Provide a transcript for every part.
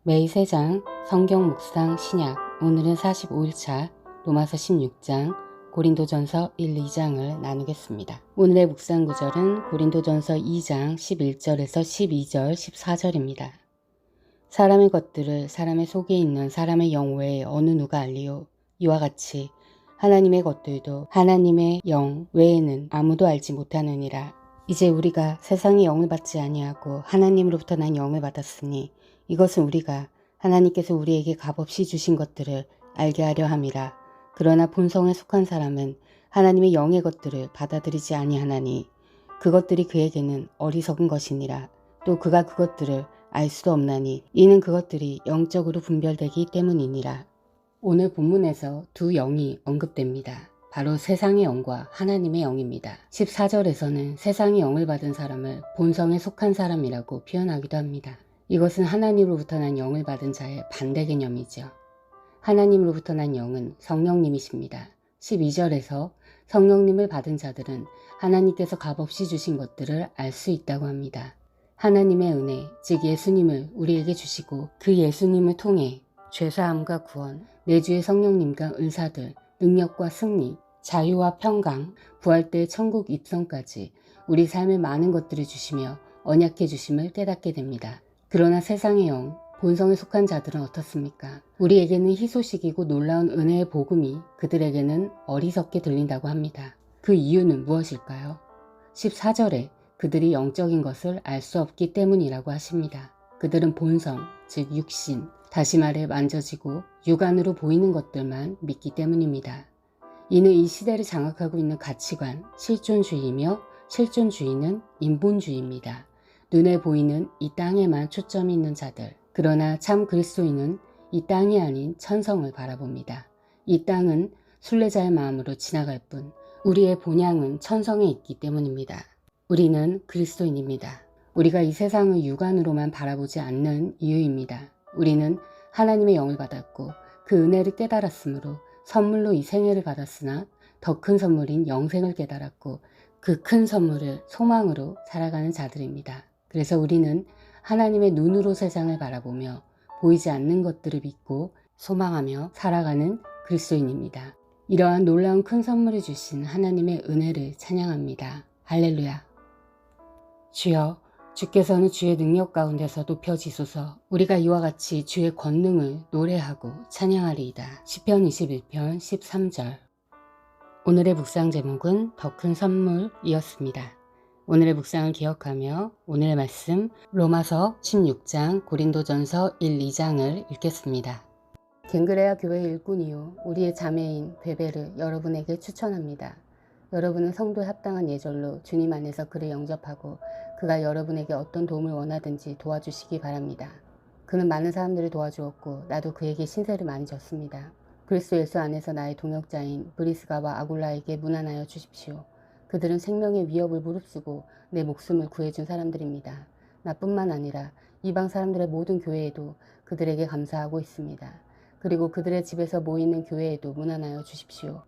매일 3장 성경 묵상 신약. 오늘은 45일차 로마서 16장 고린도전서 1, 2장을 나누겠습니다. 오늘의 묵상 구절은 고린도전서 2장 11절에서 12절 14절입니다. 사람의 것들을 사람의 속에 있는 사람의 영 외에 어느 누가 알리요? 이와 같이 하나님의 것들도 하나님의 영 외에는 아무도 알지 못하느니라. 이제 우리가 세상의 영을 받지 아니하고 하나님으로부터 난 영을 받았으니 이것은 우리가 하나님께서 우리에게 값없이 주신 것들을 알게 하려 함이라. 그러나 본성에 속한 사람은 하나님의 영의 것들을 받아들이지 아니하나니 그것들이 그에게는 어리석은 것이니라. 또 그가 그것들을 알 수도 없나니 이는 그것들이 영적으로 분별되기 때문이니라. 오늘 본문에서 두 영이 언급됩니다. 바로 세상의 영과 하나님의 영입니다. 14절에서는 세상의 영을 받은 사람을 본성에 속한 사람이라고 표현하기도 합니다. 이것은 하나님으로부터 난 영을 받은 자의 반대 개념이죠. 하나님으로부터 난 영은 성령님이십니다. 12절에서 성령님을 받은 자들은 하나님께서 값없이 주신 것들을 알 수 있다고 합니다. 하나님의 은혜, 즉 예수님을 우리에게 주시고 그 예수님을 통해 죄사함과 구원, 내주의 성령님과 은사들, 능력과 승리, 자유와 평강, 부활 때의 천국 입성까지 우리 삶에 많은 것들을 주시며 언약해 주심을 깨닫게 됩니다. 그러나 세상의 영, 본성에 속한 자들은 어떻습니까? 우리에게는 희소식이고 놀라운 은혜의 복음이 그들에게는 어리석게 들린다고 합니다. 그 이유는 무엇일까요? 14절에 그들이 영적인 것을 알 수 없기 때문이라고 하십니다. 그들은 본성, 즉 육신, 다시 말해 만져지고 육안으로 보이는 것들만 믿기 때문입니다. 이는 이 시대를 장악하고 있는 가치관, 실존주의이며 실존주의는 인본주의입니다. 눈에 보이는 이 땅에만 초점이 있는 자들. 그러나 참 그리스도인은 이 땅이 아닌 천성을 바라봅니다. 이 땅은 순례자의 마음으로 지나갈 뿐 우리의 본향은 천성에 있기 때문입니다. 우리는 그리스도인입니다. 우리가 이 세상을 육안으로만 바라보지 않는 이유입니다. 우리는 하나님의 영을 받았고 그 은혜를 깨달았으므로 선물로 이 생애를 받았으나 더 큰 선물인 영생을 깨달았고 그 큰 선물을 소망으로 살아가는 자들입니다. 그래서 우리는 하나님의 눈으로 세상을 바라보며 보이지 않는 것들을 믿고 소망하며 살아가는 그리스도인입니다. 이러한 놀라운 큰 선물을 주신 하나님의 은혜를 찬양합니다. 할렐루야. 주여, 주께서는 주의 능력 가운데서 높여지소서. 우리가 이와 같이 주의 권능을 노래하고 찬양하리이다. 시편 21편 13절. 오늘의 묵상 제목은 더 큰 선물이었습니다. 오늘의 묵상을 기억하며 오늘의 말씀 로마서 16장 고린도전서 1, 2장을 읽겠습니다. 갱그레아 교회 일꾼이요 우리의 자매인 베베를 여러분에게 추천합니다. 여러분은 성도에 합당한 예절로 주님 안에서 그를 영접하고 그가 여러분에게 어떤 도움을 원하든지 도와주시기 바랍니다. 그는 많은 사람들을 도와주었고 나도 그에게 신세를 많이 졌습니다. 그리스도 예수 안에서 나의 동역자인 브리스가와 아굴라에게 문안하여 주십시오. 그들은 생명의 위협을 무릅쓰고 내 목숨을 구해준 사람들입니다. 나뿐만 아니라 이방 사람들의 모든 교회에도 그들에게 감사하고 있습니다. 그리고 그들의 집에서 모이는 교회에도 문안하여 주십시오.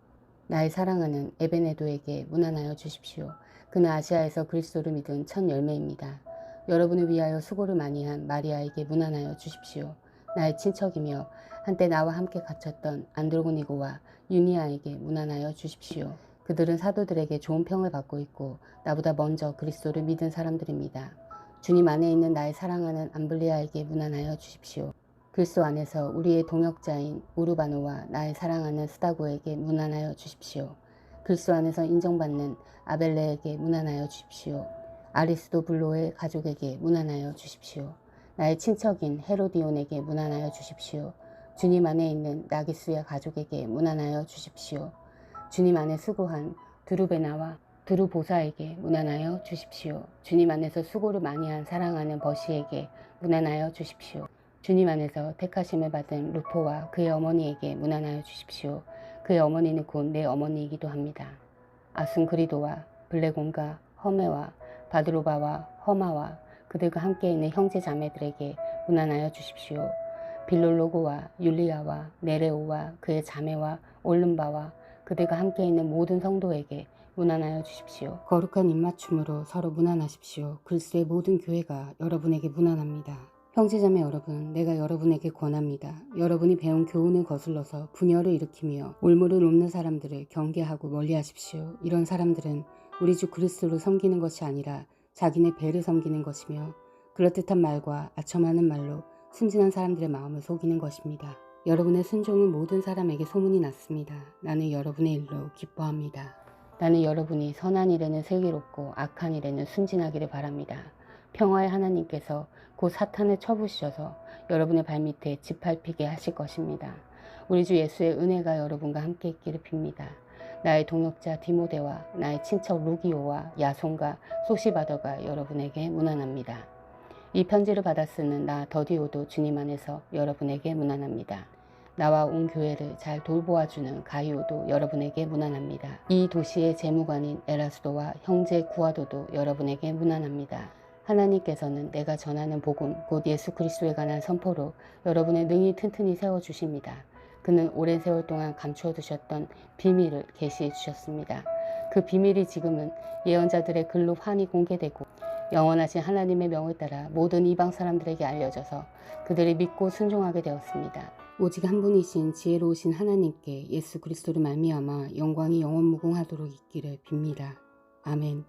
나의 사랑하는 에베네도에게 문안하여 주십시오. 그는 아시아에서 그리스도를 믿은 첫 열매입니다. 여러분을 위하여 수고를 많이 한 마리아에게 문안하여 주십시오. 나의 친척이며 한때 나와 함께 갇혔던 안드로고니고와 유니아에게 문안하여 주십시오. 그들은 사도들에게 좋은 평을 받고 있고 나보다 먼저 그리스도를 믿은 사람들입니다. 주님 안에 있는 나의 사랑하는 암블리아에게 문안하여 주십시오. 그리스도 안에서 우리의 동역자인 우르바노와 나의 사랑하는 스다고에게 문안하여 주십시오. 그리스도 안에서 인정받는 아벨레에게 문안하여 주십시오. 아리스도블로의 가족에게 문안하여 주십시오. 나의 친척인 헤로디온에게 문안하여 주십시오. 주님 안에 있는 나기수의 가족에게 문안하여 주십시오. 주님 안에 수고한 드루베나와 드루보사에게 문안하여 주십시오. 주님 안에서 수고를 많이 한 사랑하는 버시에게 문안하여 주십시오. 주님 안에서 택하심을 받은 루포와 그의 어머니에게 문안하여 주십시오. 그의 어머니는 곧 내 어머니이기도 합니다. 아순그리도와 블레곤과 허메와 바드로바와 허마와 그들과 함께 있는 형제 자매들에게 문안하여 주십시오. 빌롤로고와 율리아와 네레오와 그의 자매와 올름바와 그들과 함께 있는 모든 성도에게 문안하여 주십시오. 거룩한 입맞춤으로 서로 문안하십시오. 그리스도의 모든 교회가 여러분에게 문안합니다. 형제자매 여러분, 내가 여러분에게 권합니다. 여러분이 배운 교훈을 거슬러서 분열을 일으키며 올무를 놓는 사람들을 경계하고 멀리하십시오. 이런 사람들은 우리 주 그리스도를 섬기는 것이 아니라 자기네 배를 섬기는 것이며 그럴듯한 말과 아첨하는 말로 순진한 사람들의 마음을 속이는 것입니다. 여러분의 순종은 모든 사람에게 소문이 났습니다. 나는 여러분의 일로 기뻐합니다. 나는 여러분이 선한 일에는 슬기롭고 악한 일에는 순진하기를 바랍니다. 평화의 하나님께서 곧 사탄을 쳐부시셔서 여러분의 발밑에 짓밟히게 하실 것입니다. 우리 주 예수의 은혜가 여러분과 함께 있기를 빕니다. 나의 동역자 디모데와 나의 친척 루기오와 야손과 소시바더가 여러분에게 문안합니다. 이 편지를 받아 쓰는 나 더디오도 주님 안에서 여러분에게 문안합니다. 나와 온 교회를 잘 돌보아주는 가이오도 여러분에게 문안합니다. 이 도시의 재무관인 에라스도와 형제 구아도도 여러분에게 문안합니다. 하나님께서는 내가 전하는 복음 곧 예수 그리스도에 관한 선포로 여러분의 능히 튼튼히 세워주십니다. 그는 오랜 세월 동안 감추어 두셨던 비밀을 계시해 주셨습니다. 그 비밀이 지금은 예언자들의 글로 환히 공개되고 영원하신 하나님의 명을 따라 모든 이방 사람들에게 알려져서 그들이 믿고 순종하게 되었습니다. 오직 한 분이신 지혜로우신 하나님께 예수 그리스도를 말미암아 영광이 영원무궁하도록 있기를 빕니다. 아멘.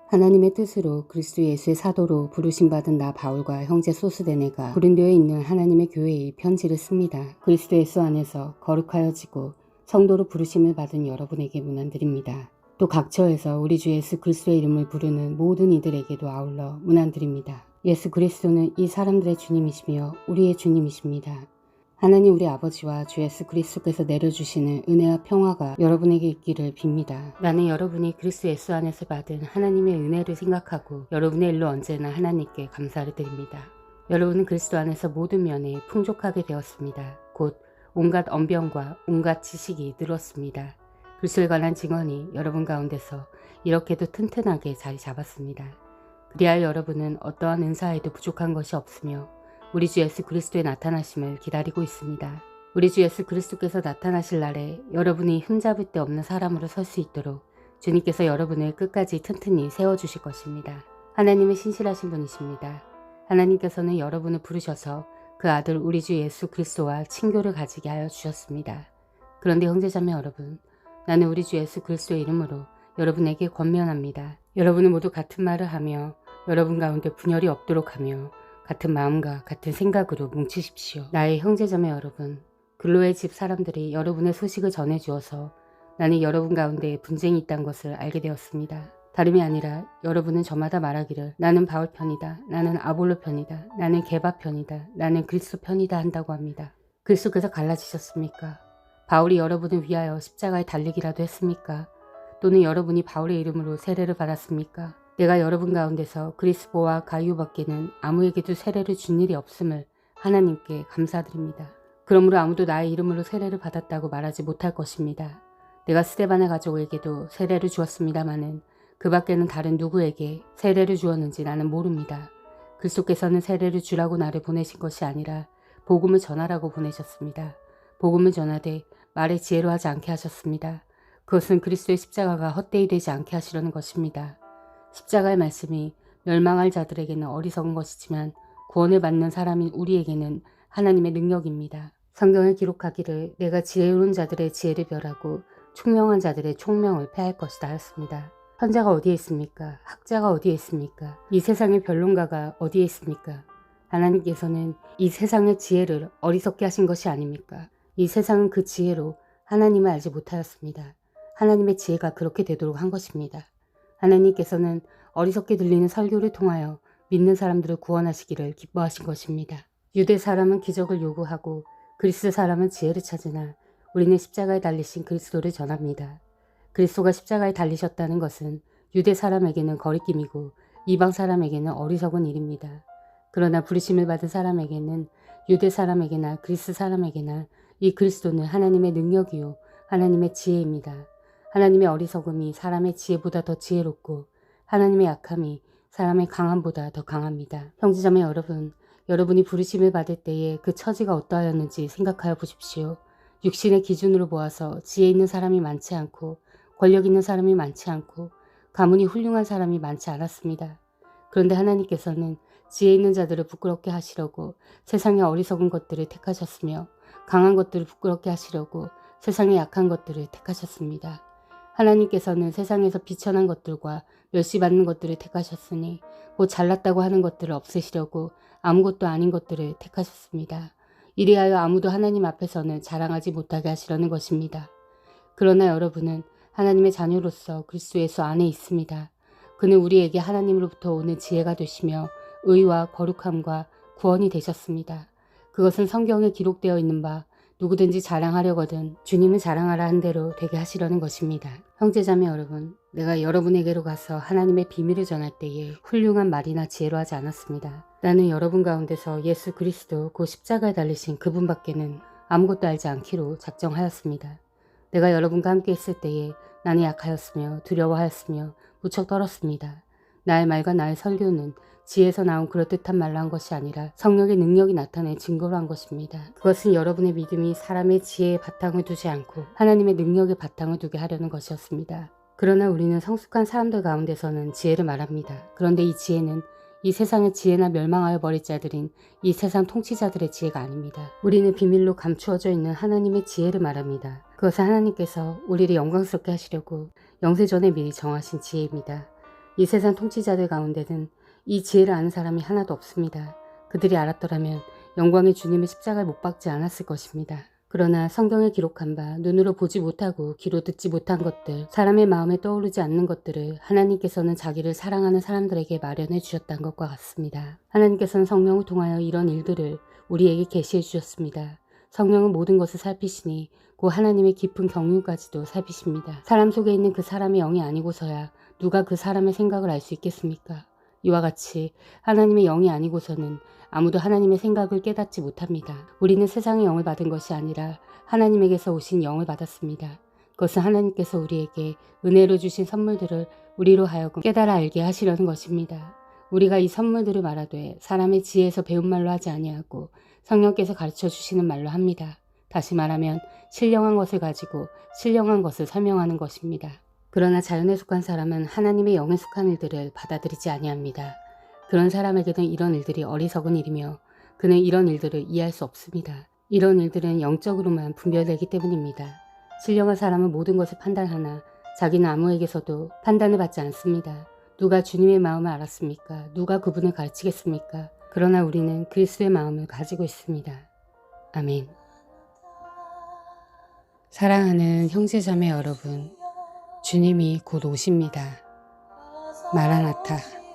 하나님의 뜻으로 그리스도 예수의 사도로 부르심받은 나 바울과 형제 소스데네가 고린도에 있는 하나님의 교회에 편지를 씁니다. 그리스도 예수 안에서 거룩하여지고 성도로 부르심을 받은 여러분에게 문안드립니다. 또 각처에서 우리 주 예수 그리스도의 이름을 부르는 모든 이들에게도 아울러 문안드립니다. 예수 그리스도는 이 사람들의 주님이시며 우리의 주님이십니다. 하나님 우리 아버지와 주 예수 그리스도께서 내려주시는 은혜와 평화가 여러분에게 있기를 빕니다. 나는 여러분이 그리스도 예수 안에서 받은 하나님의 은혜를 생각하고 여러분의 일로 언제나 하나님께 감사를 드립니다. 여러분은 그리스도 안에서 모든 면에 풍족하게 되었습니다. 곧 온갖 언변과 온갖 지식이 늘었습니다. 그리스도에 관한 증언이 여러분 가운데서 이렇게도 튼튼하게 자리 잡았습니다. 그리하여 여러분은 어떠한 은사에도 부족한 것이 없으며 우리 주 예수 그리스도의 나타나심을 기다리고 있습니다. 우리 주 예수 그리스도께서 나타나실 날에 여러분이 흠잡을 데 없는 사람으로 설 수 있도록 주님께서 여러분을 끝까지 튼튼히 세워주실 것입니다. 하나님은 신실하신 분이십니다. 하나님께서는 여러분을 부르셔서 그 아들 우리 주 예수 그리스도와 친교를 가지게 하여 주셨습니다. 그런데 형제자매 여러분, 나는 우리 주 예수 그리스도의 이름으로 여러분에게 권면합니다. 여러분은 모두 같은 말을 하며 여러분 가운데 분열이 없도록 하며 같은 마음과 같은 생각으로 뭉치십시오. 나의 형제자매 여러분, 글로의 집 사람들이 여러분의 소식을 전해주어서 나는 여러분 가운데 분쟁이 있다는 것을 알게 되었습니다. 다름이 아니라 여러분은 저마다 말하기를 나는 바울 편이다, 나는 아볼로 편이다, 나는 게바 편이다, 나는 그리스도 편이다 한다고 합니다. 그리스도께서 갈라지셨습니까? 바울이 여러분을 위하여 십자가에 달리기라도 했습니까? 또는 여러분이 바울의 이름으로 세례를 받았습니까? 내가 여러분 가운데서 그리스보와 가이오밖에는 아무에게도 세례를 준 일이 없음을 하나님께 감사드립니다. 그러므로 아무도 나의 이름으로 세례를 받았다고 말하지 못할 것입니다. 내가 스데반의 가족에게도 세례를 주었습니다마는 그 밖에는 다른 누구에게 세례를 주었는지 나는 모릅니다. 그리스도께서는 세례를 주라고 나를 보내신 것이 아니라 복음을 전하라고 보내셨습니다. 복음을 전하되 말에 지혜로 하지 않게 하셨습니다. 그것은 그리스도의 십자가가 헛되이 되지 않게 하시려는 것입니다. 십자가의 말씀이 멸망할 자들에게는 어리석은 것이지만 구원을 받는 사람인 우리에게는 하나님의 능력입니다. 성경에 기록하기를 내가 지혜로운 자들의 지혜를 멸하고 총명한 자들의 총명을 패할 것이다 하였습니다. 선자가 어디에 있습니까? 학자가 어디에 있습니까? 이 세상의 변론가가 어디에 있습니까? 하나님께서는 이 세상의 지혜를 어리석게 하신 것이 아닙니까? 이 세상은 그 지혜로 하나님을 알지 못하였습니다. 하나님의 지혜가 그렇게 되도록 한 것입니다. 하나님께서는 어리석게 들리는 설교를 통하여 믿는 사람들을 구원하시기를 기뻐하신 것입니다. 유대 사람은 기적을 요구하고 그리스 사람은 지혜를 찾으나 우리는 십자가에 달리신 그리스도를 전합니다. 그리스도가 십자가에 달리셨다는 것은 유대 사람에게는 거리낌이고 이방 사람에게는 어리석은 일입니다. 그러나 부르심을 받은 사람에게는 유대 사람에게나 그리스 사람에게나 이 그리스도는 하나님의 능력이요 하나님의 지혜입니다. 하나님의 어리석음이 사람의 지혜보다 더 지혜롭고 하나님의 약함이 사람의 강함보다 더 강합니다. 형제자매 여러분, 여러분이 부르심을 받을 때에 그 처지가 어떠하였는지 생각하여 보십시오. 육신의 기준으로 보아서 지혜 있는 사람이 많지 않고 권력 있는 사람이 많지 않고 가문이 훌륭한 사람이 많지 않았습니다. 그런데 하나님께서는 지혜 있는 자들을 부끄럽게 하시려고 세상의 어리석은 것들을 택하셨으며 강한 것들을 부끄럽게 하시려고 세상의 약한 것들을 택하셨습니다. 하나님께서는 세상에서 비천한 것들과 멸시받는 것들을 택하셨으니 곧 잘났다고 하는 것들을 없애시려고 아무것도 아닌 것들을 택하셨습니다. 이리하여 아무도 하나님 앞에서는 자랑하지 못하게 하시려는 것입니다. 그러나 여러분은 하나님의 자녀로서 그리스도 예수 안에 있습니다. 그는 우리에게 하나님으로부터 오는 지혜가 되시며 의와 거룩함과 구원이 되셨습니다. 그것은 성경에 기록되어 있는 바 누구든지 자랑하려거든 주님을 자랑하라 한 대로 되게 하시려는 것입니다. 형제자매 여러분, 내가 여러분에게로 가서 하나님의 비밀을 전할 때에 훌륭한 말이나 지혜로 하지 않았습니다. 나는 여러분 가운데서 예수 그리스도 그 십자가에 달리신 그분밖에는 아무것도 알지 않기로 작정하였습니다. 내가 여러분과 함께 있을 때에 나는 약하였으며 두려워하였으며 무척 떨었습니다. 나의 말과 나의 설교는 지혜에서 나온 그럴듯한 말로 한 것이 아니라 성령의 능력이 나타낸 증거로 한 것입니다. 그것은 여러분의 믿음이 사람의 지혜에 바탕을 두지 않고 하나님의 능력에 바탕을 두게 하려는 것이었습니다. 그러나 우리는 성숙한 사람들 가운데서는 지혜를 말합니다. 그런데 이 지혜는 이 세상의 지혜나 멸망하여 버릴 자들인 이 세상 통치자들의 지혜가 아닙니다. 우리는 비밀로 감추어져 있는 하나님의 지혜를 말합니다. 그것은 하나님께서 우리를 영광스럽게 하시려고 영세전에 미리 정하신 지혜입니다. 이 세상 통치자들 가운데는 이 지혜를 아는 사람이 하나도 없습니다. 그들이 알았더라면 영광의 주님의 십자가를 못 박지 않았을 것입니다. 그러나 성경에 기록한 바 눈으로 보지 못하고 귀로 듣지 못한 것들, 사람의 마음에 떠오르지 않는 것들을 하나님께서는 자기를 사랑하는 사람들에게 마련해 주셨다는 것과 같습니다. 하나님께서는 성령을 통하여 이런 일들을 우리에게 계시해 주셨습니다. 성령은 모든 것을 살피시니 곧 하나님의 깊은 경륜까지도 살피십니다. 사람 속에 있는 그 사람의 영이 아니고서야 누가 그 사람의 생각을 알 수 있겠습니까? 이와 같이 하나님의 영이 아니고서는 아무도 하나님의 생각을 깨닫지 못합니다. 우리는 세상의 영을 받은 것이 아니라 하나님에게서 오신 영을 받았습니다. 그것은 하나님께서 우리에게 은혜로 주신 선물들을 우리로 하여금 깨달아 알게 하시려는 것입니다. 우리가 이 선물들을 말하되 사람의 지혜에서 배운 말로 하지 아니하고 성령께서 가르쳐 주시는 말로 합니다. 다시 말하면 신령한 것을 가지고 신령한 것을 설명하는 것입니다. 그러나 자연에 속한 사람은 하나님의 영에 속한 일들을 받아들이지 아니합니다. 그런 사람에게는 이런 일들이 어리석은 일이며 그는 이런 일들을 이해할 수 없습니다. 이런 일들은 영적으로만 분별되기 때문입니다. 신령한 사람은 모든 것을 판단하나 자기는 아무에게서도 판단을 받지 않습니다. 누가 주님의 마음을 알았습니까? 누가 그분을 가르치겠습니까? 그러나 우리는 그리스도의 마음을 가지고 있습니다. 아멘. 사랑하는 형제자매 여러분, 주님이 곧 오십니다. 마라나타.